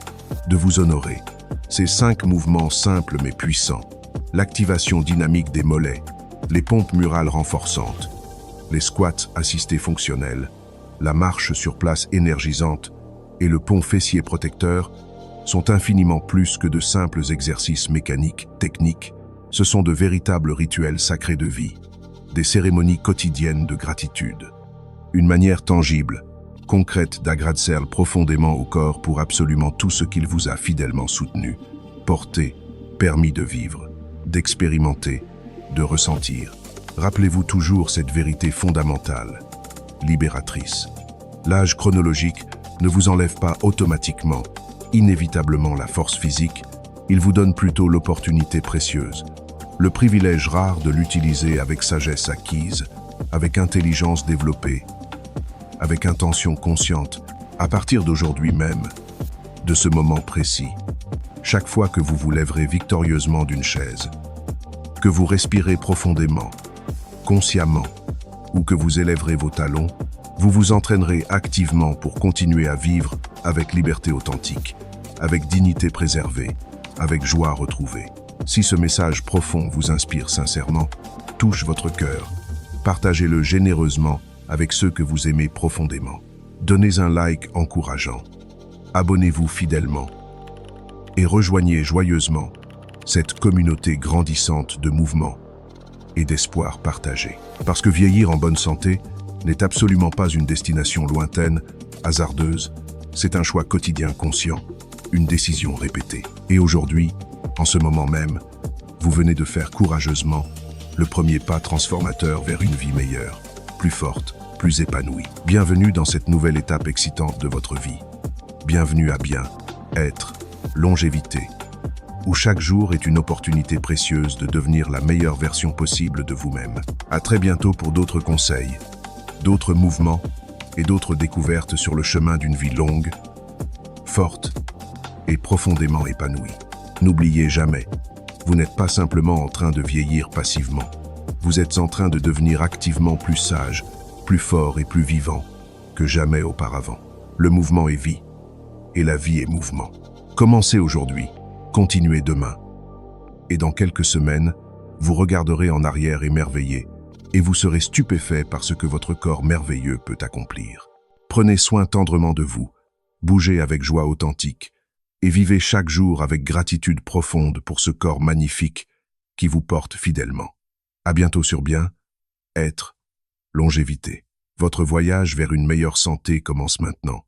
de vous honorer. Ces 5 mouvements simples mais puissants, l'activation dynamique des mollets, les pompes murales renforçantes, les squats assistés fonctionnels, la marche sur place énergisante et le pont fessier protecteur sont infiniment plus que de simples exercices mécaniques, techniques. Ce sont de véritables rituels sacrés de vie, des cérémonies quotidiennes de gratitude. Une manière tangible, concrète d'agradecer profondément au corps pour absolument tout ce qu'il vous a fidèlement soutenu, porté, permis de vivre, d'expérimenter, de ressentir. Rappelez-vous toujours cette vérité fondamentale, libératrice. L'âge chronologique ne vous enlève pas automatiquement, inévitablement la force physique, il vous donne plutôt l'opportunité précieuse, le privilège rare de l'utiliser avec sagesse acquise, avec intelligence développée, avec intention consciente, à partir d'aujourd'hui même, de ce moment précis. Chaque fois que vous vous lèverez victorieusement d'une chaise, que vous respirez profondément, consciemment, ou que vous élèverez vos talons, vous vous entraînerez activement pour continuer à vivre avec liberté authentique, avec dignité préservée, avec joie retrouvée. Si ce message profond vous inspire sincèrement, touche votre cœur, partagez-le généreusement avec ceux que vous aimez profondément. Donnez un like encourageant, abonnez-vous fidèlement et rejoignez joyeusement cette communauté grandissante de mouvements et d'espoir partagés. Parce que vieillir en bonne santé n'est absolument pas une destination lointaine, hasardeuse, c'est un choix quotidien conscient, une décision répétée. Et aujourd'hui, en ce moment même, vous venez de faire courageusement le premier pas transformateur vers une vie meilleure, plus forte, plus épanouie. Bienvenue dans cette nouvelle étape excitante de votre vie. Bienvenue à Bien, Être, Longévité, où chaque jour est une opportunité précieuse de devenir la meilleure version possible de vous-même. À très bientôt pour d'autres conseils, d'autres mouvements et d'autres découvertes sur le chemin d'une vie longue, forte et profondément épanouie. N'oubliez jamais, vous n'êtes pas simplement en train de vieillir passivement. Vous êtes en train de devenir activement plus sage, plus fort et plus vivant que jamais auparavant. Le mouvement est vie, et la vie est mouvement. Commencez aujourd'hui, continuez demain. Et dans quelques semaines, vous regarderez en arrière émerveillé, et vous serez stupéfait par ce que votre corps merveilleux peut accomplir. Prenez soin tendrement de vous, bougez avec joie authentique, et vivez chaque jour avec gratitude profonde pour ce corps magnifique qui vous porte fidèlement. À bientôt sur Bien, Être, Longévité. Votre voyage vers une meilleure santé commence maintenant.